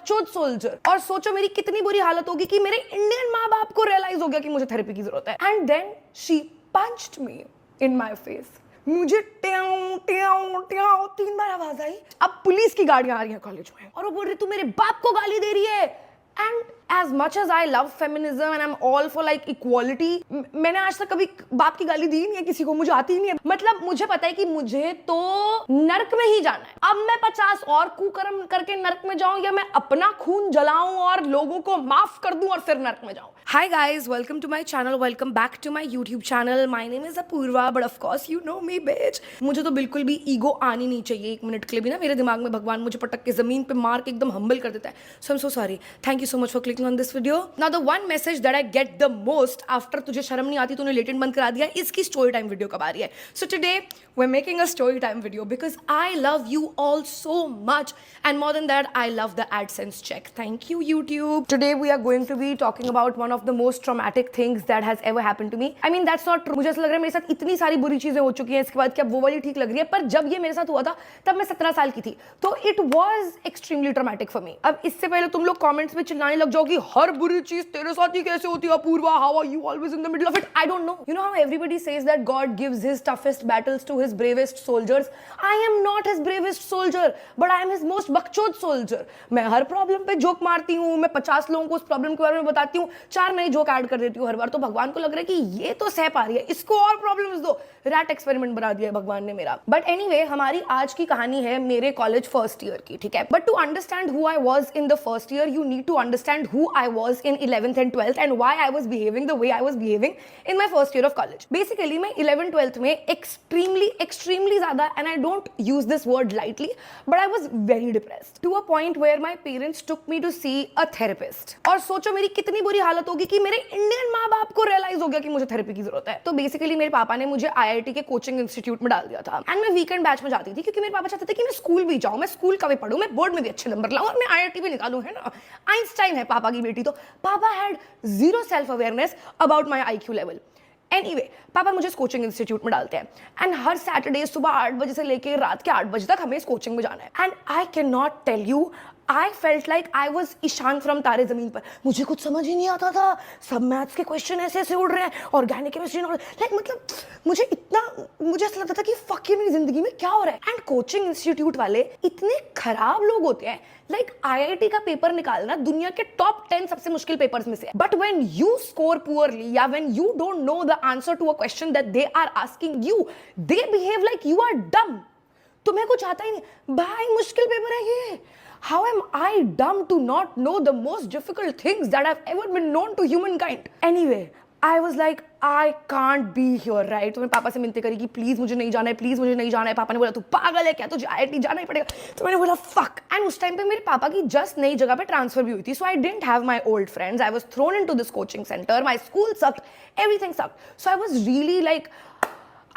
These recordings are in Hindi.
बकचोद सोल्जर। और सोचो मेरी कितनी बुरी हालत होगी कि मेरे इंडियन माँ बाप को रियलाइज हो गया कि मुझे थेरेपी की जरूरत है। And then she punched me in my face. मुझे ट्याऊ ट्याऊ ट्याऊ 3 बार आवाज आई। अब पुलिस की गाड़ियां आ रही हैं कॉलेज में और वो बोल रही तू मेरे बाप को गाली दे रही है। And as much as I love feminism and I'm all for like equality, मैंने आज तक कभी बाप की गाली दी नहीं है किसी को, मुझे आती ही नहीं है। मतलब मुझे पता है कि मुझे तो नर्क में ही जाना है। अब मैं 50 और कुकर्म करके नर्क में जाऊं या मैं अपना खून जलाऊं और लोगों को माफ कर दूं और फिर नर्क में जाऊं। Hi guys, welcome to my channel, welcome back to my YouTube channel. My name is Apurva, but of course you know me, bitch. मुझे तो बिल्कुल भी ईगो आनी नहीं चाहिए एक मिनट के लिए भी ना। मेरे दिमाग में भगवान मुझे पटक के जमीन पे मार के एकदम हम्बल कर देता है। So I'm so sorry. Thank you so much for clicking on this video. Now the one message that I get the most after तुझे शर्म नहीं आती तूने लेटेंट बंद करा दिया, इसकी स्टोरी टाइम वीडियो कब आ रही है। So today we're making a story time video because I love you all so much and more than that I love the AdSense check. Thank you YouTube. Today we are going to be talking about one of the most traumatic things that has ever happened to me. I mean that's not true. मुझे ऐसा लग रहा है मेरे साथ इतनी सारी बुरी चीजें हो चुकी हैं इसके बाद क्या वो वाली ठीक लग रही है, पर जब ये मेरे साथ हुआ था तब मैं 17 साल की थी, तो it was extremely traumatic for me. अब इससे पहले तुम लोग कमेंट्स में चिल्लाने लग जाओ कि हर बुरी चीज तेरे साथ ही कैसे होती है Apoorva, how are you always in the middle of it? I don't know. You know how everybody says that God gives his toughest battles to his bravest soldiers? I am not his bravest soldier, but I am his most बकचोद soldier. मैं हर प्रॉब्लम पे जोक मारती हूँ, मैं 50 लोगों को उस प्रॉब्लम के बारे में बताती हूँ, 4 नए जोक ऐड कर देती हूँ हर बार। तो भगवान को लग रहा है कि ये तो सह पा रही है, इसको और प्रॉब्लम्स दो। रैट एक्सपेरिमेंट बना दिया भगवान ने मेरा। बट एनीवे, हमारी आज की कहानी है मेरे कॉलेज फर्स्ट ईयर की, ठीक है। But to understand who I was in the first year you need to understand who I was in 11th and 12th and why I was behaving the way I was behaving in my first year of college. Basically मैं 11th 12th में extremely ज़्यादा, and I don't use this word lightly, but I was very depressed to a point where my parents took me to see a therapist. और सोचो मेरी कितनी बुरी हालत होगी कि मेरे इंडियन माँ बाप को रियलाइज हो गया कि मुझे थेरेपी की जरूरत है। तो बेसिकली मेरे पापा ने मुझे IIT के कोचिंग इंस्टीट्यूट में डाल दिया था एंड मैं वीकेंड बैच में जाती थी क्योंकि मेरे पापा चाहते थे कि मैं स्कूल भी जाऊँ, मैं स्कूल का भी पढ़ूँ, मैं बोर्ड में भी अच्छे नंबर लाऊं और मैं IIT भी निकालूं, है ना। आइंस्टाइन है पापा की बेटी, तो पापा had zero self awareness about my IQ level. Anyway पापा मुझे इस कोचिंग इंस्टीट्यूट में डालते हैं एंड हर सैटरडे सुबह 8 बजे से लेके रात के 8 बजे तक हमें इस कोचिंग में जाना है। And I can not tell you, I felt like I was Ishaan from Taare Zameen पर। मुझे कुछ समझ ही नहीं आता था, सब मैथ्स के क्वेश्चन ऐसे ऐसे उड़ रहे हैं, ऑर्गेनिक केमिस्ट्री लाइक मतलब मुझे ऐसा लगता था कि फक ये मेरी जिंदगी में क्या हो रहा है। एंड कोचिंग इंस्टीट्यूट वाले इतने खराब लोग होते हैं, लाइक IIT का पेपर निकालना दुनिया के टॉप 10 सबसे मुश्किल पेपर्स में से। But when you score poorly या when you don't know the answer to a question that they are asking you, they behave like you are dumb. तुम्हें कुछ आता ही नहीं भाई, मुश्किल पेपर है ये। How am I dumb to not know the most difficult things that have ever been known to humankind? Anyway, I was like, I can't be here, right? तो मैंने पापा से मिनती करी कि प्लीज मुझे नहीं जाना है, प्लीज मुझे नहीं जाना है। पापा ने बोला तू पागल है क्या, तुझे IIT जाना ही पड़ेगा। तो मैंने बोला फक। एंड उस टाइम पे मेरे पापा की जस्ट नई जगह पे ट्रांसफर भी हुई थी, so I didn't have my old friends, I was thrown into this coaching centre, my school sucked, everything sucked. So I was really like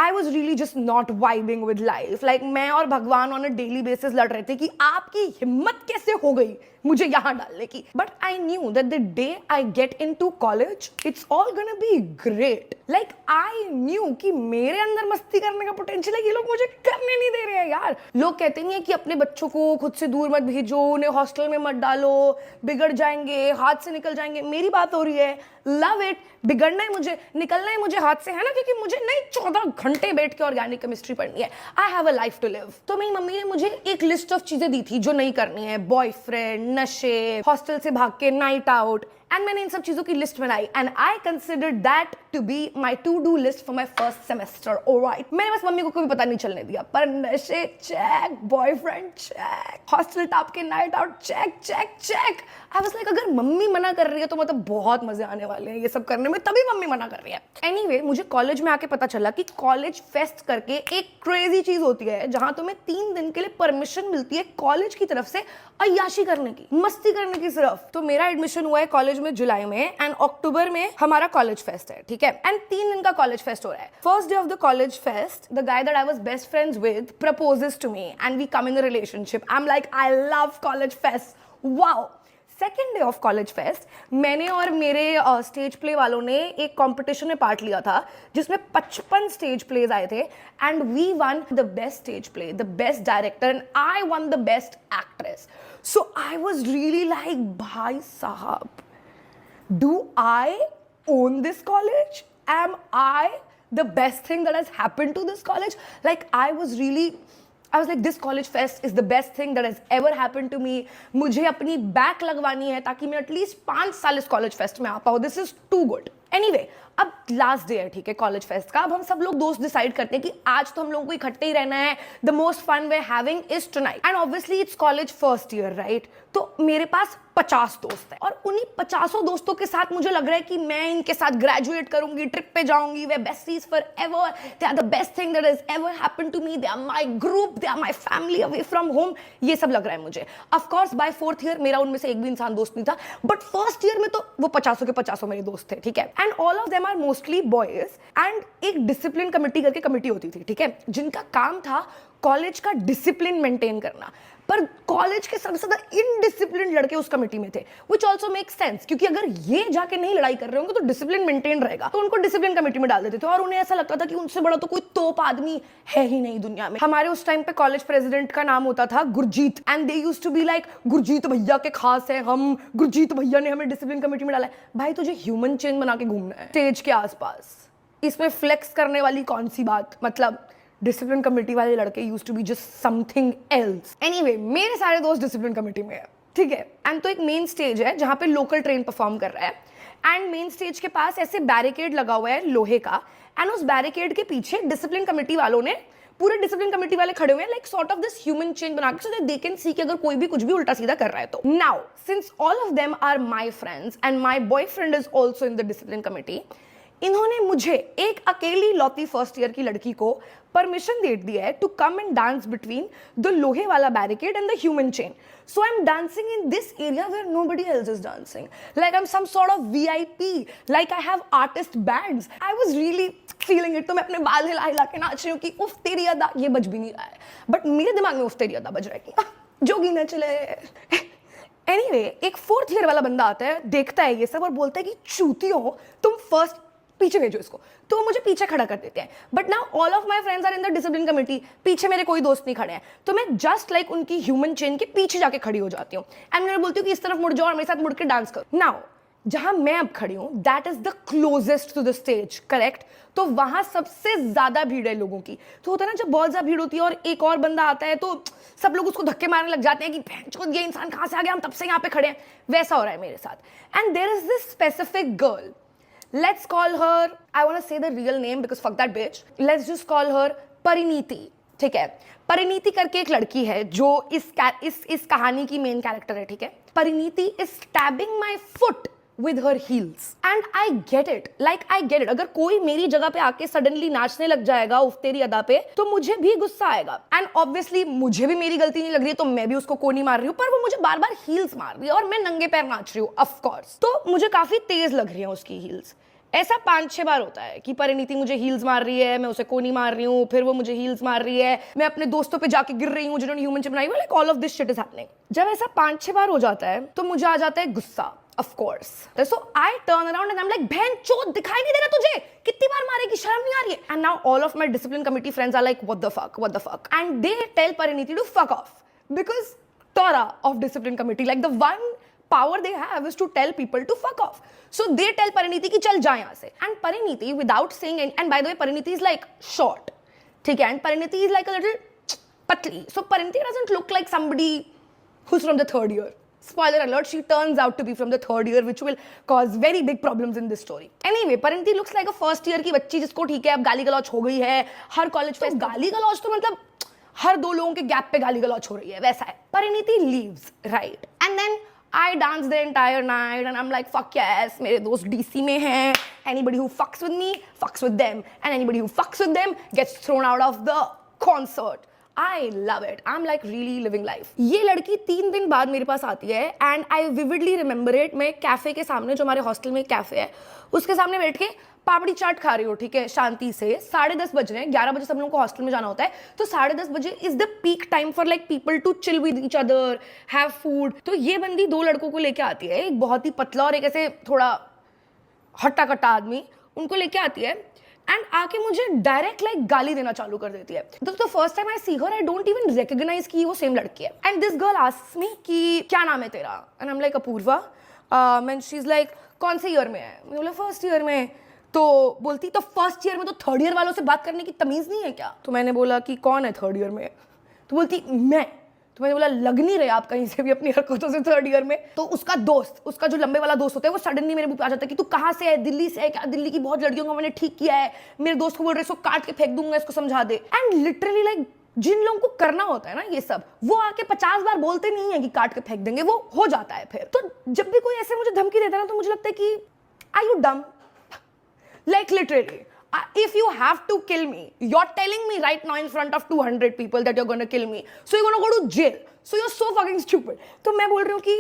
I was really just not vibing with life. Like मैं और भगवान on a daily basis लड़ रहे थे कि आपकी हिम्मत कैसे हो गई मुझे यहाँ डालने की। But I knew that the day I get into college, it's all gonna be great. Like I knew कि मेरे अंदर मस्ती करने का पोटेंशियल है, ये लोग मुझे करने नहीं दे रहे हैं यार। लोग कहते नहीं है कि अपने बच्चों को खुद से दूर मत भेजो, उन्हें हॉस्टल में मत डालो, बिगड़ जाएंगे, हाथ से निकल जाएंगे। मेरी बात हो रही है, लव इट, बिगड़ना है मुझे, निकलना है मुझे हाथ से, है ना, क्योंकि मुझे नहीं 14 घंटे बैठ के ऑर्गेनिक केमिस्ट्री पढ़नी है। I have a life to live. तो मेरी मम्मी ने मुझे एक लिस्ट ऑफ चीजें दी थी जो नहीं करनी है, बॉयफ्रेंड, नशे, हॉस्टल से भाग के नाइट आउट, एंड मैंने इन सब चीजों की लिस्ट बनाई and I considered that to be my to do list for my first semester. Alright, मैंने बस मम्मी को कभी पता नहीं चलने दिया, पर नशे check, boyfriend check, hostel top के night out check check check. I was like अगर मम्मी मना कर रही है तो मतलब बहुत मजे आने वाले हैं ये सब करने में, तभी मम्मी मना कर रही है। एनीवे, मुझे कॉलेज में आके पता चला कि कॉलेज फेस्ट करके एक क्रेजी चीज होती है जहां तुम्हें 3 दिन के लिए परमिशन मिलती है कॉलेज की तरफ से अय्याशी करने की, मस्ती करने की सिर्फ। तो मेरा एडमिशन हुआ है कॉलेज में जुलाई में एंड अक्टूबर में हमारा कॉलेज फेस्ट है, ठीक है। एंड 3 दिन का कॉलेज फेस्ट हो रहा है। First day of the college fest the guy that I was best friends with proposes to me and we come in a relationship. I am like I love college fest, wow. Second day of college fest मैंने और मेरे स्टेज प्ले वालों ने एक कंपटीशन में पार्ट लिया था जिसमें 55 स्टेज प्लेज आए थे and we won the best stage play, the best director and I won the best actress. So I was really like, bhai sahab, do I own this college? Am I the best thing that has happened to this college? Like I was like, this college fest is the best thing that has ever happened to me. मुझे अपनी बैक लगवानी है ताकि मैं एटलीस्ट 5 साल इस कॉलेज फेस्ट में आ पाऊँ. This is too good. Anyway, अब लास्ट डे है, ठीक है, कॉलेज फेस्ट का. अब हम सब लोग दोस्त डिसाइड करते हैं कि आज तो हम लोगों को इकट्ठे ही रहना है. The most fun way having is tonight. And obviously it's college first year, right? तो मेरे पास 50 दोस्त हैं और उन्हीं 50 दोस्तों के साथ मुझे लग रहा है कि मैं इनके साथ ग्रेजुएट करूंगी, ट्रिप पे जाऊंगी, we besties forever, they are the best thing that has ever happened to me, they are my group, they are my family away from home. ये सब लग रहा है मुझे. Of course buy 4th year मेरा उनमें से एक भी इंसान दोस्त नहीं था, बट फर्स्ट ईयर में तो वो 50 के 50 मेरे दोस्त थे, ठीक है. And all of them are mostly boys. And एक डिसिप्लिन कमेटी करके कमेटी होती थी, ठीक है, जिनका काम था कॉलेज का डिसिप्लिन मेंटेन करना. पर कॉलेज के सबसे ज्यादा इनडिसिप्लिन लड़के उस कमेटी में थे, व्हिच आल्सो मेक्स सेंस, क्योंकि अगर ये जाके नहीं लड़ाई कर रहे होंगे तो डिसिप्लिन मेंटेन रहेगा. तो उनको डिसिप्लिन कमेटी में डाल देते थे और उन्हें ऐसा लगता था कि उनसे बड़ा तो कोई तोप आदमी है ही नहीं दुनिया में. हमारे उस टाइम पे कॉलेज प्रेसिडेंट का नाम होता था Gurjeet. And they used to be like, Gurjeet भैया के खास है हम, गुरजीत भैया ने हमें डिसिप्लिन कमेटी में डाला है. भाई तुझे ह्यूमन चेन बना के घूमना है स्टेज के आसपास, इसमें फ्लेक्स करने वाली कौन सी बात. मतलब डिसिप्लिन कमेटी वाले लड़के used to be just something else. Anyway, मेरे सारे दोस्त डिसिप्लिन कमेटी में है, ठीक है. एंड तो एक मेन स्टेज है जहाँ पे लोकल ट्रेन परफॉर्म कर रहा है. एंड मेन स्टेज के पास ऐसे बैरिकेड लगा हुआ है लोहे का. एंड उस बैरिकेड के पीछे डिसिप्लिन कमेटी वालों ने, पूरे डिसिप्लिन कमेटी वाले खड़े हुए हैं like sort of this human chain बना के, so that they can see कि अगर कोई भी कुछ भी उल्टा सीधा कर रहा है तो. Now since all of them are my friends and my boyfriend is also in the discipline committee, इन्होंने मुझे, एक अकेली लौती फर्स्ट ईयर की लड़की को, परमिशन दे दिया है to come and dance between the लोहे वाला barricade and the human chain. So I'm dancing in this area where nobody else is dancing. Like I'm some sort of VIP. Like I have artist bands. I was really feeling it. तो मैं अपने बाल हिला हिला के नाच रही हूँ कि उफ तेरी अदा, ये बज भी नहीं रहा है, बट मेरे दिमाग में उफ तेरी अदा बज रहा है कि जोगी न चले. Anyway, एक 4th ईयर वाला बंदा आता है, देखता है ये सब और बोलता है कि चूतियों, तुम फर्स्ट पीछे भेजो इसको. तो वो मुझे पीछे खड़ा कर देते हैं. But now all of my friends are in the discipline committee. पीछे मेरे कोई दोस्त नहीं खड़े हैं, तो मैं जस्ट लाइक उनकी ह्यूमन चेन के पीछे जाके खड़ी हो जाती हूँ. एंड मैं बोलती हूँ कि इस तरफ मुड़ जाओ और मेरे साथ मुड़ के डांस करो. नाउ जहां मैं अब खड़ी हूँ, that is the closest to the stage, correct. तो वहां सबसे ज्यादा भीड़ है लोगों की. तो होता है ना जब बहुत ज्यादा भीड़ होती है और एक और बंदा आता है तो सब लोग उसको धक्के मारने लग जाते हैं कि ये इंसान कहां से आ गया, हम तब से यहाँ पे खड़े हैं. वैसा हो रहा है मेरे साथ. And there is this specific girl, let's call her, I want to say the real name because fuck that bitch, let's just call her Parineeti, ठीक है. परिनीति करके एक लड़की है जो इस कहानी की मेन कैरेक्टर है, ठीक है. Parineeti is stabbing my foot with her heels and I get it, like I get it. अगर कोई मेरी जगह पे आके सडनली नाचने लग जाएगा उफ तेरी अदा पे तो मुझे भी गुस्सा आएगा. एंड ऑब्वियसली मुझे भी मेरी गलती नहीं लग रही है तो मैं भी उसको कोनी मार रही हूँ, पर वो मुझे बार बार हील्स मार रही है और मैं नंगे पैर नाच रही हूँ ऑफ कोर्स. तो मुझे काफी तेज लग रही है उसकी हील्स. ऐसा 5-6 बार होता है कि परिनीति मुझे हील्स मार रही है, मैं उसे कोनी मार रही हूँ, फिर वो मुझे हील्स मार रही है, मैं अपने दोस्तों पे जाके गिर रही हूँ जिन्होंने ह्यूमन चेन बनाई हुई. Like all of this shit is happening. जब ऐसा 5-6 बार हो जाता है तो मुझे आ जाता है गुस्सा, of course. So I turn around and I'm like, बहन चोद, दिखाई नहीं दे रहा तुझे, कितनी बार मारेगी, शर्म नहीं आ रही है. And now all of my discipline committee friends are like, what the fuck, and they tell Pariniti to fuck off because Tora of discipline committee, like the one power they have is to tell people to fuck off. So they tell Pariniti कि चल जा यहाँ से. And Pariniti without saying any, and by the way Pariniti is like short, ठीक है, and Pariniti is like a little patli. So Pariniti doesn't look like somebody who's from the 3rd year. Spoiler alert, she turns out to be from the 3rd year, which will cause very big problems in this story. Anyway, Pariniti looks like a first year की बच्ची जिसको ठीक है अब गाली गलौच हो गई है. हर कॉलेज फेस्ट गाली गलौच तो मतलब हर 2 लोगों के गैप पे गाली गलौच हो रही है, वैसा है. Pariniti leaves, right? And then I dance the entire night and I'm like fuck yes, मेरे दोस्त DC में हैं. Anybody who fucks with me fucks with them, and anybody who fucks with them gets thrown out of the concert. I love it. I'm like really living life. ये लड़की 3 दिन बाद मेरे पास आती है and I vividly remember it. मैं कैफे के सामने, जो हमारे हॉस्टल में कैफे है, उसके सामने बैठ के पापड़ी चाट खा रही हो, ठीक है, शांति से. 10:30 बज रहे हैं, 11 बजे सब लोगों को हॉस्टल में जाना होता है, तो 10:30 बजे is the peak time for like people to chill with each other, have food. तो ये बंदी 2 लड़कों को लेके आती है, एक बहुत ही पतला और एक ऐसे थोड़ा हट्टा कट्टा आदमी, उनको लेके आती है. एंड आके मुझे डायरेक्ट लाइक गाली देना चालू कर देती है. The first time I see her I don't even recognise कि वो सेम लड़की है. And this girl asks me कि क्या नाम है तेरा, and I am like Apurva. And she is like कौन से ईयर में है, मैं बोला फर्स्ट ईयर में. तो बोलती तो फर्स्ट ईयर में तो थर्ड ईयर वालों से बात करने की तमीज नहीं है क्या. तो मैंने बोला कि कौन है थर्ड ईयर में. तो बोलती मैं. तो मैंने बोला लग नहीं रहे आप कहीं से भी अपनी हरकतों से थर्ड ईयर में. तो उसका दोस्त, उसका जो लंबे वाला दोस्त होता है, वो सडनली मेरे मुंह पे आ जाता है कि तू कहाँ से है, दिल्ली से है क्या, दिल्ली की बहुत लड़कियों को मैंने ठीक किया है, मेरे दोस्त को बोल रहे इसको काट के फेंक दूंगा, इसको समझा दे. एंड लिटरली लाइक जिन लोगों को करना होता है ना ये सब, वो आके 50 बार बोलते नहीं है कि काट के फेंक देंगे, वो हो जाता है फिर. तो जब भी कोई ऐसे मुझे धमकी देता है ना, तो मुझे लगता है कि आर यू डम. Like literally, if you have to kill me, you're telling me right now in front of 200 people that you're gonna kill me. So you're gonna go to jail. So you're so fucking stupid. तो मैं बोल रही हूँ कि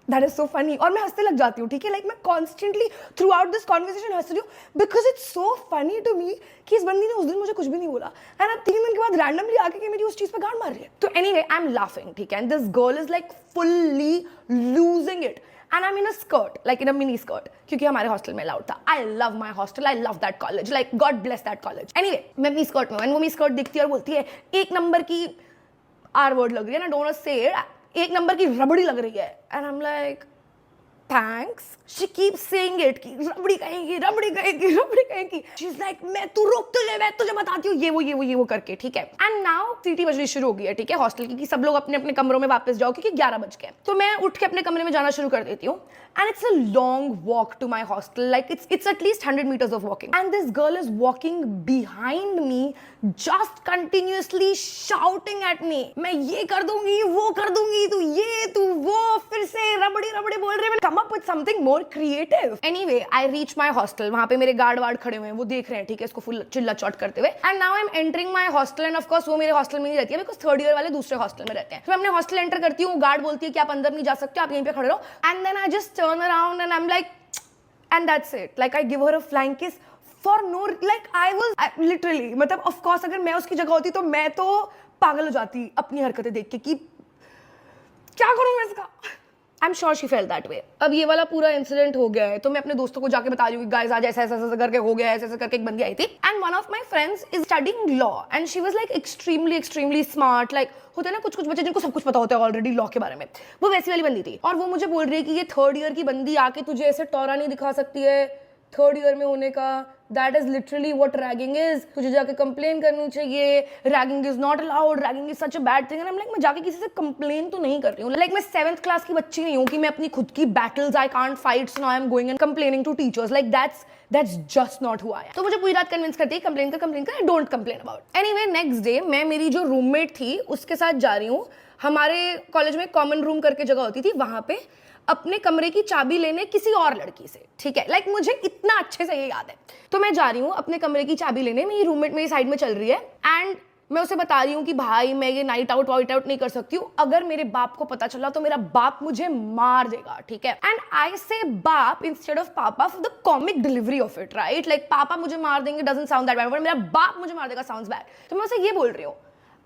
that is so funny. और मैं हंसने लग जाती हूँ, ठीक है. Like मैं constantly throughout this conversation हंस रही हूँ because it's so funny to me कि इस बंदी ने उस दिन मुझे कुछ भी नहीं बोला. And अब 3 दिन के बाद randomly आके कि मेरी उस चीज़ पे गांड मार रही है. तो anyway, I'm laughing, ठीक है. And this girl is like fully losing it. And I'm in a skirt, like in a mini skirt, क्योंकि हमारे हॉस्टल में अलाउड था. I love my hostel, I love that college, like God bless that college. Anyway, मैं अपनी स्कर्ट में हूँ, वो मेरी स्कर्ट दिखती है और बोलती है 1 नंबर की R word लग रही है ना, don't wanna say it, 1 number की रबड़ी लग रही है. And I'm like, thanks. She keeps saying it कि रबड़ी कहेंगी, रबड़ी कहेंगी, रबड़ी कहेंगी. She's like मैं तू रुक तुझे, मैं तुझे बताती हूँ ये वो करके, ठीक है. And now सीटी बजनी शुरू हो गई है, ठीक है, हॉस्टल की, कि सब लोग अपने अपने कमरों में वापस जाओ क्योंकि 11 बज गए. तो मैं उठ के अपने कमरे में जाना शुरू कर देती हूँ. And it's a long walk to my hostel, like it's at least 100 meters of walking. And this girl is walking behind me, just continuously shouting at me. मैं ये कर दूंगी, वो कर दूंगी, तू ये तू वो, फिर से रबड़ी रबड़ी बोल रहे हैं. Come up with something more creative. Anyway, I reach my hostel. वहाँ पे मेरे गार्ड वार्ड खड़े हुए हैं, वो देख रहे हैं, ठीक है, इसको फुल चिल्ला चौट करते हुए. And now I'm entering my hostel, and of course वो मेरे हॉस्टल में नहीं रहती है because थर्ड ईयर वाले दूसरे हॉस्टल में रहते हैं. तो मैं अपने हॉस्टल एंटर करती हूँ, गार्ड बोलती है कि आप अंदर नहीं जा सकते, आप यहीं पे खड़े रहो. And then I just turn around and I'm like, and that's it. Like I give her a flying kiss for no, like I literally, मतलब of course अगर मैं उसकी जगह होती तो मैं तो पागल हो जाती अपनी हरकतें देख के कि क्या करूँ मैं इसका. I'm sure she felt that way. अब ये वाला पूरा इंसिडेंट हो गया है, तो मैं अपने दोस्तों को जाके बता रही हूँ कि गाइस आज ऐसा ऐसा करके हो गया है, ऐसा करके एक बंदी आई थी. And one of my friends is studying law and she was like extremely smart. Like होते हैं ना कुछ बच्चे जिनको सब कुछ पता होता है ऑलरेडी लॉ के बारे में, वो वैसी वाली बंदी थी. और वो मुझे बोल रही है कि ये थर्ड ईयर की बंदी आके तुझे ऐसे टॉरा नहीं दिखा सकती है थर्ड ईयर में होने का. That is literally what ragging is. तुझे जाके कंप्लेन करनी चाहिए. Ragging is not allowed, ragging is such a bad thing. Like मैं जाके किसी से कंप्लेन तो नहीं कर रही हूँ. लाइक मैं 7th क्लास की बच्ची नहीं हूँ कि मैं अपनी खुद की battles I can't fight, so now I am going and complaining to teachers. Like that's just not who I am. तो मुझे पूरी रात कन्विंस करती है कंप्लेन कर, I don't complain about. Anyway next day मैं मेरी जो रूममेट थी उसके साथ जा रही हूँ. हमारे कॉलेज में कॉमन रूम करके जगह होती थी, वहां पे अपने कमरे की चाबी लेने किसी और लड़की से, ठीक है. लाइक मुझे इतना अच्छे से ये याद है. तो मैं जा रही हूँ अपने कमरे की चाबी लेने, मेरी रूममेट मेरी साइड में चल रही है एंड मैं उसे बता रही हूँ कि भाई मैं ये नाइट आउट नहीं कर सकती हूँ, अगर मेरे बाप को पता चला तो मेरा बाप मुझे मार देगा, ठीक है. एंड आई से बाप इंस्टेड ऑफ पापा for the comic delivery of it, right. Like पापा मुझे मार देंगे doesn't sound that bad, but मेरा बाप मुझे मार देगा साउंड्स बैड. तो मैं उसे ये बोल रही हूँ,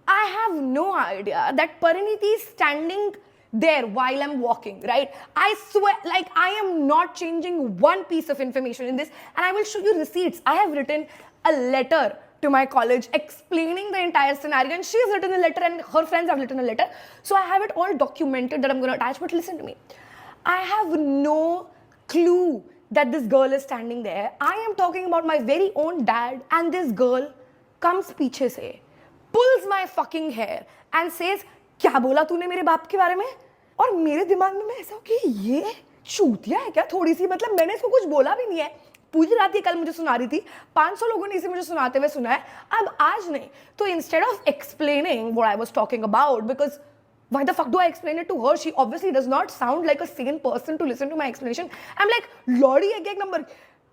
I have no idea that Parineeti is standing there while I'm walking, right? I swear, like I am not changing one piece of information in this, and I will show you receipts. I have written a letter to my college explaining the entire scenario, and she's written a letter and her friends have written a letter, so I have it all documented that I'm going to attach. But listen to me, I have no clue that this girl is standing there. I am talking about my very own dad, and this girl comes पीछे से, pulls my fucking hair and says, क्या बोला तूने मेरे बाप के बारे में? और मेरे दिमाग में मैं ऐसा कि ये चूतिया है क्या थोड़ी सी, मतलब मैंने इसको कुछ बोला भी नहीं है. पूरी रात ये कल मुझे सुना रही थी, 500 लोगों ने इसे मुझे सुनाते हुए सुना है, अब आज नहीं. तो instead of explaining what I was talking about, because why the fuck do I explain it to her? She obviously does not sound like a sane person to listen to my explanation. I'm like, Lordy, एक number,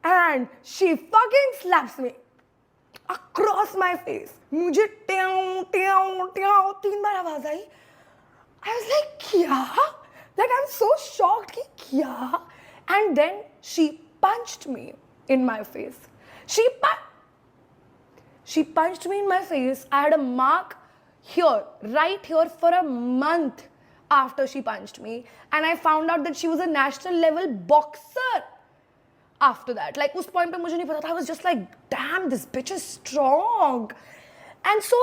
and she fucking slaps me across my face. मुझे ट्याऊ ट्याऊ ट्याऊ 3 बार आवाज आई. I was like, क्या? Like I'm so shocked कि क्या? And then she punched me in my face. She punched me in my face. I had a mark here, right here, for a month after she punched me, and I found out that she was a national level boxer. after that. Like उस point पे मुझे नहीं पता था. I was just like, damn, this bitch is strong. And so,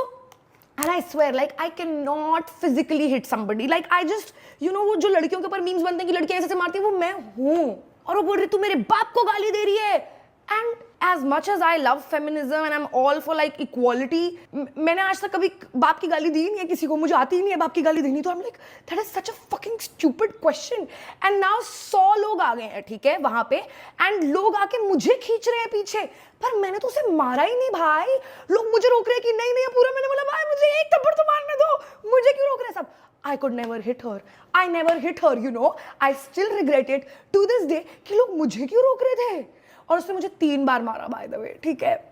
and I swear, like I cannot physically hit somebody. Like I just, you know, वो जो लड़कियों के ऊपर memes बनते हैं कि लड़कियां ऐसे मारती हैं, वो मैं हूँ. और वो बोल रही तू मेरे बाप को गाली दे रही है. And as much as I love feminism and I'm all for like equality, मैंने आज तक कभी बाप की गाली दी नहीं है किसी को. मुझे आती ही नहीं है बाप की गाली देनी. तो I'm like, that is such a fucking stupid question. And now 100 लोग आ गए हैं, ठीक है, वहां पे. And लोग आके मुझे खींच रहे हैं पीछे. पर मैंने तो उसे मारा ही नहीं भाई. लोग मुझे रोक रहे हैं कि नहीं नहीं पूरा. मैंने बोला भाई मुझे एक थप्पड़ तो मारने दो. मुझे क्यों रोक रहे हैं सब? I could never hit her. I never hit her, you know. I still regret it to this day कि लोग मुझे क्यों रोक रहे थे. और उसने मुझे 3 बार मारा बाय द वे, ठीक है.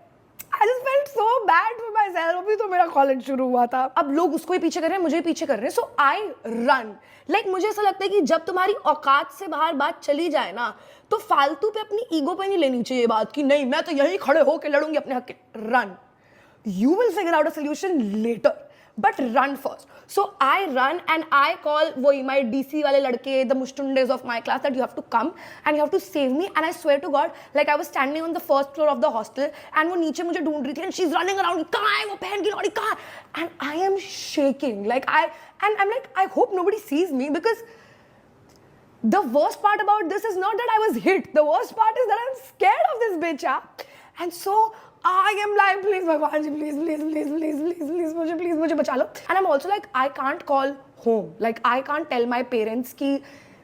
I just felt so bad for myself. अभी तो मेरा कॉलेज शुरू हुआ था. अब लोग उसको ही पीछे कर रहे हैं, मुझे ही पीछे कर रहे हैं. So I run. Like मुझे ऐसा लगता है कि जब तुम्हारी औकात से बाहर बात चली जाए ना, तो फालतू पे अपनी ईगो पे नहीं लेनी चाहिए बात कि नहीं मैं तो यहीं खड़े होके लड़ूंगी अपने हक के. Run. You will figure out a solution later. But run first. So I run and I call my DC wale ladke, the mushtundes of my class, that you have to come and you have to save me. And I swear to God, like I was standing on the first floor of the hostel and वो नीचे मुझे ढूंढ रही थी and she's running around. कहाँ है वो बहन की लौड़ी कहाँ? And I am shaking. Like I'm like, I hope nobody sees me, because the worst part about this is not that I was hit. The worst part is that I'm scared of this bitch. And so I am like, please भगवान जी, please मुझे बचा लो. And I'm also like, I can't call home. Like I can't tell my parents कि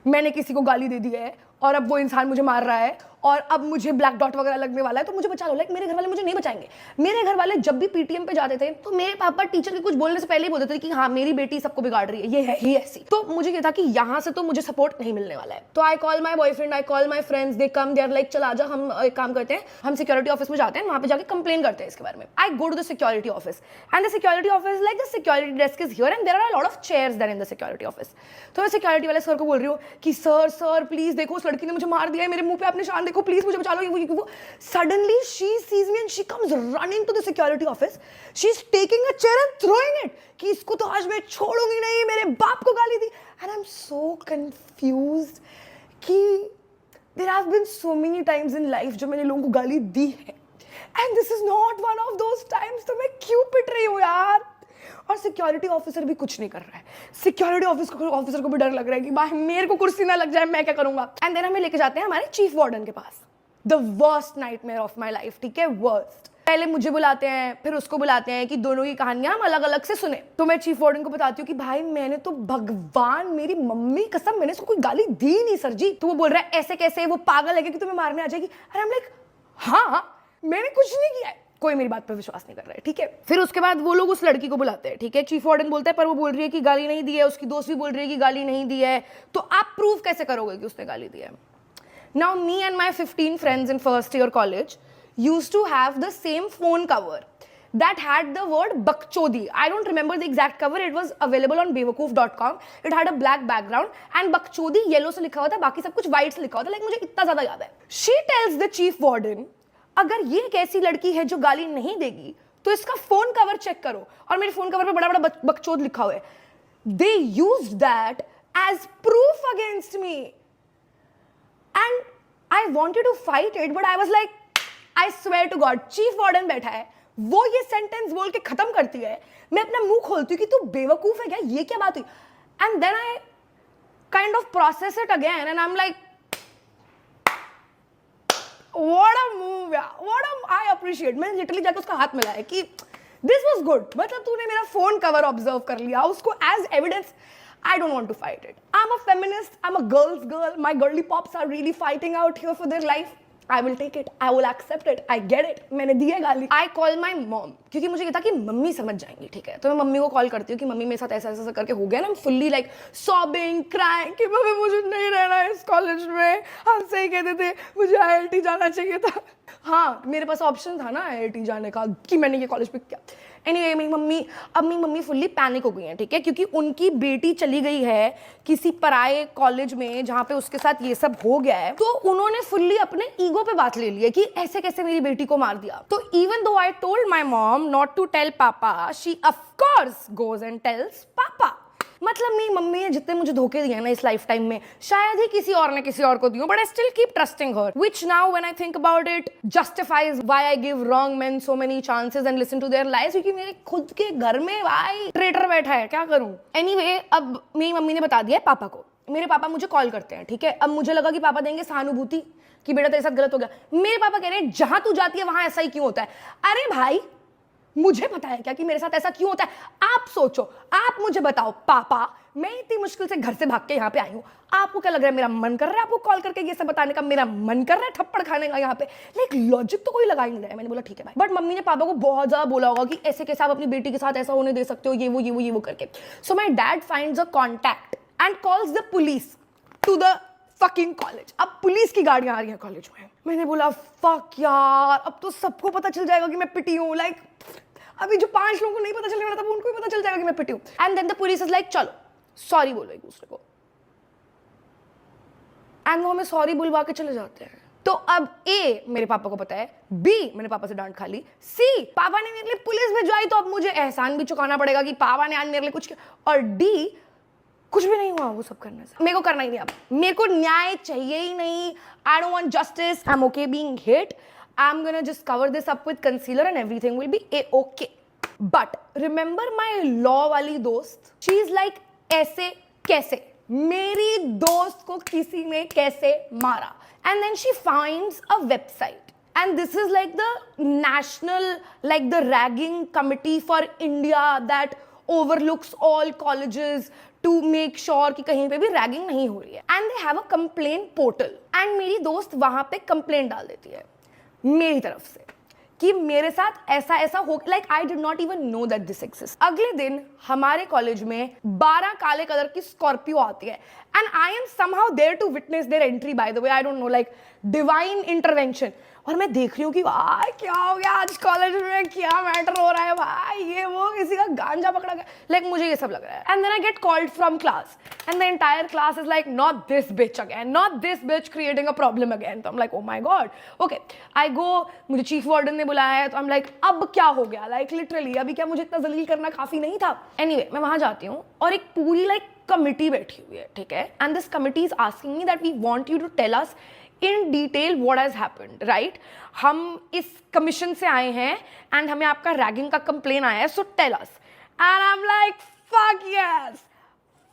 मैंने किसी को गाली दे दी है और अब वो इंसान मुझे मार रहा है और अब मुझे ब्लैक डॉट वगैरह लगने वाला है, तो मुझे बचा लो. लाइक मेरे घर वाले मुझे नहीं बचाएंगे. मेरे घर वाले जब भी पीटीएम पे जाते थे तो मेरे पापा टीचर के कुछ बोलने से पहले ही बोलते थे कि हाँ मेरी बेटी सबको बिगाड़ रही है, ये है ही ऐसी. तो मुझे ये था कि यहाँ से तो मुझे सपोर्ट नहीं मिलने वाला है. तो I call my boyfriend, I call my friends, they come, they are like चल आजा, हम एक काम करते हैं, हम सिक्योरिटी ऑफिस में जाते हैं, वहाँ पे जाके कंप्लेन करते हैं इसके बारे में. I go to the security office and the security office like the security desk is here and there are a lot of chairs there in the security office. तो मैं सिक्योरिटी वाले सर को बोल रही हूँ कि सर प्लीज देखो उस लड़की ने मुझे मार दिया है, मेरे मुंह पे आप निशान देखो, प्लीज मुझे बचा लो. Suddenly she sees me and she comes running to the security office. She's taking a chair and throwing it. कि इसको तो आज मैं छोड़ूंगी नहीं, मेरे बाप को गाली दी. And I'm so confused कि there have been so many times in life जो मैंने लोगों को गाली दी है. And this is not one of those times. तो मैं क्यों पिट रही हूँ यार? और सिक्योरिटी ऑफिसर भी कुछ नहीं कर रहा है. सिक्योरिटी ऑफिसर को भी डर लग रहा है कि भाई मेरे को कुर्सी ना लग जाए, मैं क्या करूंगा. एंड देन हमें लेके जाते हैं हमारे चीफ वार्डन के पास. The worst nightmare of my life, ठीक है, worst. पहले मुझे बुलाते हैं, फिर उसको बुलाते हैं कि दोनों की कहानियां हम अलग अलग से सुने. तो मैं चीफ वार्डन को बताती हूँ कि भाई मैंने तो भगवान मेरी मम्मी कसम मैंने उसको कोई गाली दी नहीं सर जी. तो वो बोल रहा है ऐसे कैसे, वो पागल है कि तुम्हें मारने आ जाएगी. अरे हम लाइक हाँ मैंने कुछ नहीं किया है. कोई मेरी बात पर विश्वास नहीं कर रहा है, ठीक है. फिर उसके बाद वो लोग उस लड़की को बुलाते हैं, ठीक है. चीफ वार्डन बोलता है पर वो बोल रही है कि गाली नहीं दी है, उसकी दोस्त भी बोल रही है कि गाली नहीं दी है. तो आप प्रूव कैसे करोगे कि उसने गाली दी है? Now me and my 15 friends in first year college used to have the same phone cover that had the word Bakchodi. I don't remember the exact cover. It was available on bewakoof.com. It had a black background and Bakchodi yellow से लिखा हुआ था, बाकी सब कुछ white से लिखा हुआ था. Like मुझे इतना ज़्यादा याद है. She tells the chief warden, अगर ये एक ऐसी लड़की है जो गाली नहीं देगी तो इसका फोन कवर चेक करो. और मेरे फोन कवर पे बड़ा बड़ा बकचोद लिखा हुआ है. They used that as proof against me. And I wanted to fight it, but I was like, I swear to God, chief warden बैठा है, वो ये सेंटेंस बोल के खत्म करती है, मैं अपना मुंह खोलती हूँ कि तू बेवकूफ है क्या, ये क्या बात हुई. And then I kind of process it again, and I'm like, what a move, yeah, I appreciate. मैंने literally जाके उसका हाथ मिलाया कि this was good. मतलब तूने मेरा फोन कवर ऑब्जर्व कर लिया, उसको as evidence. I don't want to fight it. I'm a feminist. I'm a girl's girl. My girly pops are really fighting out here for their life. I will take it. I will accept it. I get it. मैंने दी है गाली. I call my mom क्योंकि मुझे ये था कि मम्मी समझ जाएंगी, ठीक है. तो मैं मम्मी को कॉल करती हूँ कि मम्मी मेरे साथ ऐसा ऐसा करके हो गया ना. I'm fully like sobbing, crying कि मम्मी मुझे नहीं रहना है इस कॉलेज में. हम सही कहते थे, मुझे IIT जाना चाहिए था. हाँ मेरे पास ऑप्शन था ना IIT जाने का कि मैंने ये कॉलेज पिक किया. एनीवे मेरी मम्मी फुल्ली पैनिक हो गई हैं, ठीक है, क्योंकि उनकी बेटी चली गई है किसी पराए कॉलेज में जहाँ पे उसके साथ ये सब हो गया है. तो उन्होंने फुल्ली अपने ईगो पे बात ले ली है कि ऐसे कैसे मेरी बेटी को मार दिया. तो even though I told my mom not to tell papa, she of course goes and tells papa. मतलब मेरी मम्मी ने जितने मुझे धोखे दिए ना इस लाइफ टाइम में, शायद ही किसी और ने किसी और को दियो, but I still keep trusting her, which now when I think about it justifies why I give wrong men so many chances and listen to their lies, क्योंकि मेरे खुद के घर में भाई ट्रेटर बैठा है, क्या करूं। एनीवे, अब मेरी मम्मी ने बता दिया है पापा को, मेरे पापा मुझे कॉल करते हैं, ठीक है। अब मुझे लगा कि पापा देंगे सहानुभूति कि बेटा तेरे साथ गलत हो गया। मेरे पापा कह रहे हैं जहां तू जाती है वहां ऐसा ही क्यों होता है। अरे भाई मुझे पता है क्या कि मेरे साथ ऐसा क्यों होता है, आप सोचो, आप मुझे बताओ पापा, मैं इतनी मुश्किल से घर से भाग के यहाँ पे आई हूँ, आपको क्या लग रहा है मेरा मन कर रहा है आपको कॉल करके ये सब बताने का, मेरा मन कर रहा है थप्पड़ खाने का यहाँ पे, लाइक लॉजिक तो कोई लगा ही नहीं रहा है। मैंने बोला ठीक है भाई, बट मम्मी ने पापा को बहुत ज्यादा बोला होगा कि ऐसे कैसे आप अपनी बेटी के साथ ऐसा होने दे सकते हो, ये वो करके। So my dad finds a contact and calls the police to the fucking college. अब पुलिस की गाड़ियां आ रही हैं कॉलेज में। मैंने बोला फक यार, अब तो सबको पता चल जाएगा कि मैं पिटी हूँ, लाइक अभी जो 5 लोगों को नहीं पता चलने वाला था उनको भी पता चल जाएगा कि मैं पिटी हूँ। And then the police is like चलो सॉरी बोलो एक दूसरे को, एंड वो हमें सॉरी बुलवा के चले जाते हैं। तो अब ए मेरे पापा को पता है, बी मैंने पापा से डांट खा ली, सी पापा ने मेरे लिए पुलिस भिजवाई तो अब मुझे एहसान भी चुकाना पड़ेगा कि पापा ने आज मेरे लिए कुछ किया, और डी कुछ भी नहीं हुआ वो सब करने से, मेरे को करना ही नहीं। अब मेरे को न्याय चाहिए ही नहीं, I don't want justice, I am okay being hit, I am gonna just cover this up with concealer and everything will be A okay. But remember my law वाली दोस्त, शी इज लाइक ऐसे कैसे, मेरी दोस्त को किसी ने कैसे मारा, and then she finds a website, and this is like the national, like the ragging committee for India that overlooks all colleges to make sure कि कहीं पे भी रैगिंग नहीं हो रही है, and they have a complaint portal, and मेरी दोस्त वहां पे कंप्लेंट डाल देती है मेरी तरफ से कि मेरे साथ ऐसा ऐसा हो, like I did not even know that this exist. अगले दिन हमारे कॉलेज में 12 काले कलर की स्कॉर्पियो आती है, and I am somehow there to witness their entry, by the way I don't know, like divine intervention. और मैं देख रही हूँ कि भाई क्या हो गया आज कॉलेज में, क्या मैटर हो रहा है भाई, ये वो किसी का गांजा पकड़ा गया, लाइक मुझे ये सब लग रहा है। And then I get called from class and the entire class is like not this bitch again, not this bitch creating a problem again. तो I am like oh my god, okay I go, मुझे चीफ वार्डन ने बुलाया है, तो आई एम लाइक अब क्या हो गया, लाइक लिटरली अभी क्या मुझे इतना जलील करना काफी नहीं था। एनीवे मैं वहां जाती हूँ और एक पूरी लाइक कमिटी बैठी हुई है, ठीक है, and this committee is asking me that we want you to tell us in detail what has happened, right? हम इस कमीशन से आए हैं एंड हमें आपका रैगिंग का कंप्लेन आया है, so tell us. And I am like fuck yes,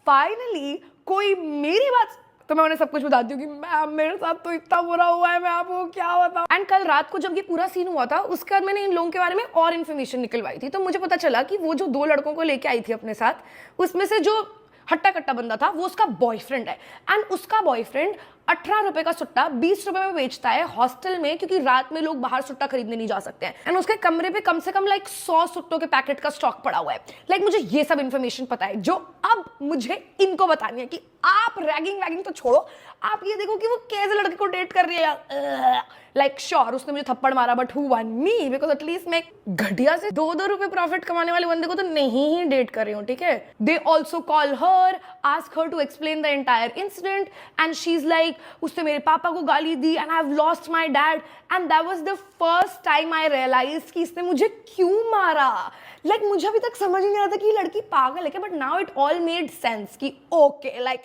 finally कोई मेरी बात, तो मैं उन्हें सब कुछ बताती हूँ कि मैम मेरे साथ तो इतना बुरा हुआ है, मैं आपको क्या बताऊँ। एंड कल रात को जब ये पूरा सीन हुआ था उसके बाद मैंने इन लोगों के बारे में और इन्फॉर्मेशन निकलवाई थी, तो मुझे पता चला कि वो जो 2 लड़कों को लेके आई थी अपने साथ, उसमें से जो हट्टा कट्टा बंदा था वो उसका बॉयफ्रेंड है, एंड उसका बॉयफ्रेंड 18 रुपए का सुट्टा 20 रुपए में बेचता है हॉस्टल में, क्योंकि रात में लोग बाहर सुट्टा खरीदने नहीं जा सकते हैं, एंड उसके कमरे पे कम से कम लाइक 100 सुट्टों के पैकेट का स्टॉक पड़ा हुआ है। लाइक मुझे ये सब इन्फॉर्मेशन पता है जो अब मुझे इनको बतानी है कि आप रैगिंग वैगिंग तो छोड़ो, आप ये देखो कि वो कैसे लड़के को डेट कर रही है यार। लाइक श्योर उसने मुझे थप्पड़ मारा, but who one me, because at least मैं घटिया से 2-2 रुपए प्रॉफिट कमाने वाले बंदे को तो नहीं ही डेट कर रही हूँ, ठीक है। They also call her, ask her to explain the entire incident, and she is like उसने मेरे पापा को गाली दी and I have lost my dad, and that was the first time I realize कि इसने मुझे क्यों मारा। लाइक मुझे अभी तक समझ नहीं आ रहा था कि ये लड़की पागल है क्या, but now it all made sense कि okay like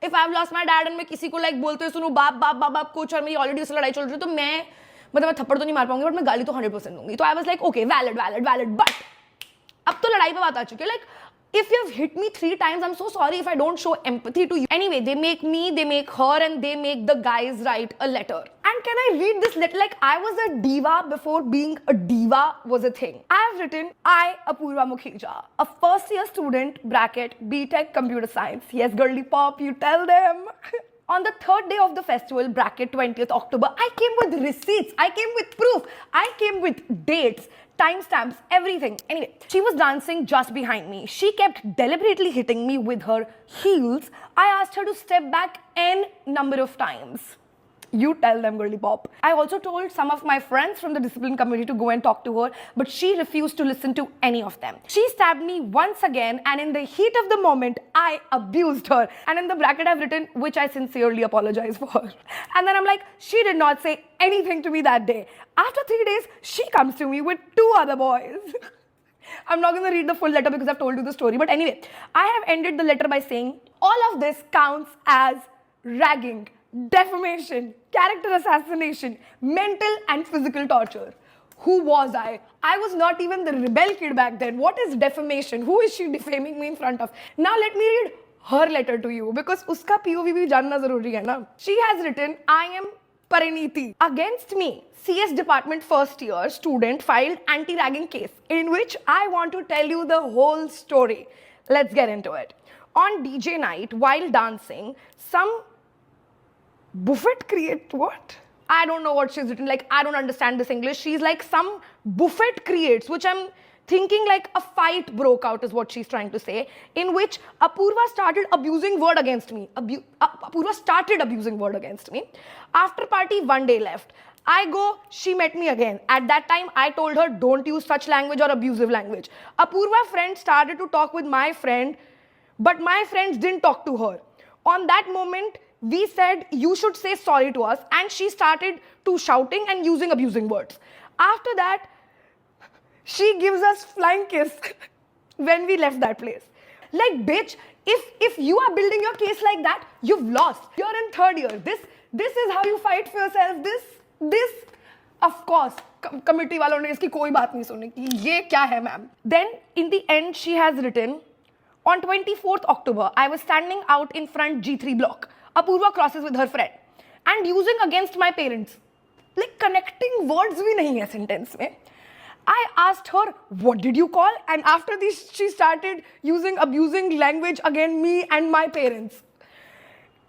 if I have lost my dad and मैं किसी को लाइक बोलते हुए सुनूं बाप बाप बाप बाप कुछ, और मेरी ऑलरेडी उससे लड़ाई चल रही है, तो मैं मतलब मैं थप्पड़ तो नहीं मार पाऊंगी बट मैं गाली तो 100% दूंगी। तो आई was like okay valid, but अब तो लड़ाई पे बात आ चुकी है, like if you have hit me 3 times, I'm so sorry if I don't show empathy to you. Anyway, they make me, they make her, and they make the guys write a letter. And can I read this letter? Like, I was a diva before being a diva was a thing. I have written, I, Apurva Mukhija, a first year student, bracket, BTech Computer Science. Yes, girly pop, you tell them. On the 3rd day of the festival, bracket 20th October, I came with receipts, I came with proof, I came with dates, timestamps, everything. Anyway, she was dancing just behind me. She kept deliberately hitting me with her heels. I asked her to step back n number of times. You tell them, girly pop. I also told some of my friends from the discipline committee to go and talk to her, but she refused to listen to any of them. She stabbed me once again, and in the heat of the moment, I abused her. And in the bracket I've written, which I sincerely apologize for. And then I'm like, she did not say anything to me that day. After 3 days, she comes to me with 2 other boys. I'm not going to read the full letter because I've told you the story. But anyway, I have ended the letter by saying, all of this counts as ragging, defamation, character assassination, mental and physical torture. Who was I? I was not even the rebel kid back then. What is defamation? Who is she defaming me in front of? Now let me read her letter to you because uska POV bhi janna zaruri hai na. She has written, I am Pariniti. Against me, CS department first year student filed anti-ragging case in which I want to tell you the whole story. Let's get into it. On DJ night, while dancing, some buffet create what? I don't know what she's written. Like, I don't understand this English. She's like, some buffet creates, which I'm thinking like a fight broke out is what she's trying to say, in which Apurva started abusing word against me. Apurva started abusing word against me. After party, one day left. I go, she met me again. At that time, I told her, don't use such language or abusive language. Apurva friend started to talk with my friend, but my friends didn't talk to her. On that moment, we said, you should say sorry to us, and she started to shouting and using abusing words. After that, she gives us flying kiss when we left that place. Like, bitch, if you are building your case like that, you've lost. You're in third year. This is how you fight for yourself. This, of course, committee वालों ने इसकी कोई बात नहीं सुनी कि ये क्या है ma'am. Then, in the end, she has written, on 24th October, I was standing out in front G3 block. Apurva crosses with her friend and using against my parents. Like, connecting words भी नहीं है sentence में. I asked her, what did you call? And after this, she started using abusing language against me and my parents.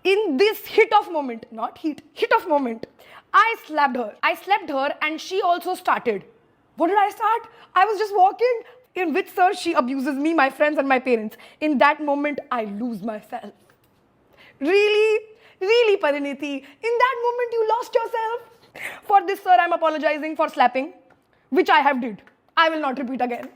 In this hit of moment, not heat, hit of moment, I slapped her. I slapped her and she also started. What did I start? I was just walking. In which, sir, she abuses me, my friends and my parents. In that moment, I lose myself. Really? Really, Pariniti? In that moment, you lost yourself? For this, sir, I'm apologizing for slapping, which I have did. I will not repeat again.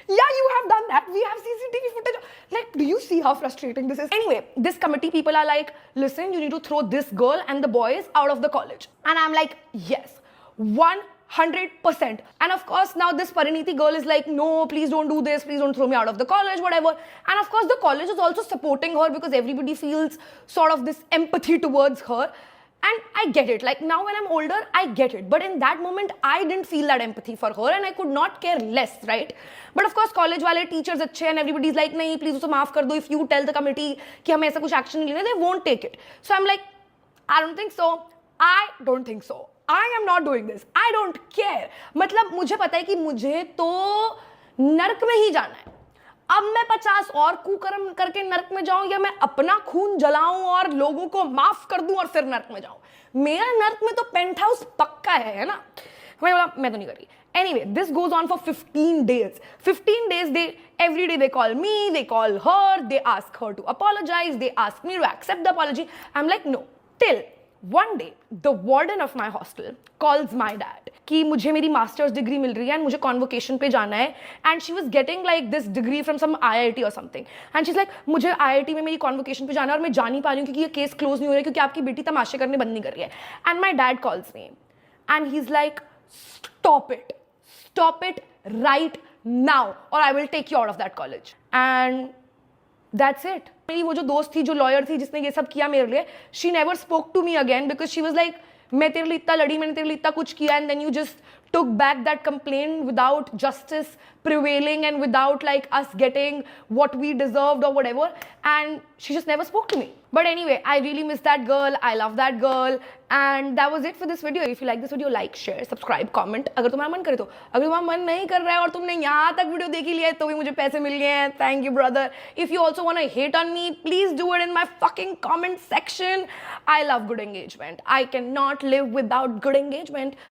Yeah, you have done that. We have CCTV footage. Like, do you see how frustrating this is? Anyway, this committee people are like, listen, you need to throw this girl and the boys out of the college. And I'm like, yes, 100%. And of course, now this Pariniti girl is like, no, please don't do this. Please don't throw me out of the college, whatever. And of course, the college is also supporting her because everybody feels sort of this empathy towards her. And I get it. Like, now when I'm older, I get it. But in that moment, I didn't feel that empathy for her and I could not care less, right? But of course, college wale teachers अच्छे and everybody's like, nahi, please usko maaf kar do. If you tell the committee कि हमें ऐसा कुछ action नहीं लेना, they won't take it. So I'm like, I don't think so. I don't think so. I am not doing this. I don't care. मतलब मुझे पता है कि मुझे तो नरक में ही जाना है. अब मैं 50 और कुकर्म करके नरक में जाऊं या मैं अपना खून जलाऊं और लोगों को माफ कर दूं और फिर नरक में जाऊं. मेरा नरक में तो पेंट हाउस पक्का है ना. मैंने बोला मैं तो नहीं कर रही. Anyway, this goes on for 15 days. 15 days, every day they call me, they call her, they ask her to apologize, they ask me to accept the apology. I'm like, no. Till one day, the warden of my hostel calls my dad कि मुझे मेरी master's degree मिल रही है and मुझे convocation पे जाना है. And she was getting like this degree from some IIT or something. And she's like, मुझे IIT में मेरी convocation पे जाना है और मैं जा नहीं पा रही हूँ क्योंकि ये case close नहीं हो रहा है क्योंकि आपकी बेटी तमाशे करने बंद नहीं कर रही है. And my dad calls me and he's like, stop it right now or I will take you out of that college. And that's it. मेरी वो जो दोस्त थी जो लॉयर थी जिसने ये सब किया मेरे लिए, she never spoke to me again because she was like, मैं तेरे लिए इतना लड़ी, मैंने तेरे लिए इतना कुछ किया, and then you just took back that complaint without justice prevailing and without like us getting what we deserved or whatever, and she just never spoke to me. But anyway, I really miss that girl. I love that girl. And that was it for this video. If you like this video, like, share, subscribe, comment. अगर तुम्हारा मन करे तो. अगर तुम्हारा मन नहीं कर रहा है और तुमने यहाँ तक वीडियो देखी लिया है तो भी मुझे पैसे मिल गए हैं. Thank you, brother. If you also want to hate on me, please do it in my fucking comment section. I love good engagement. I cannot live without good engagement.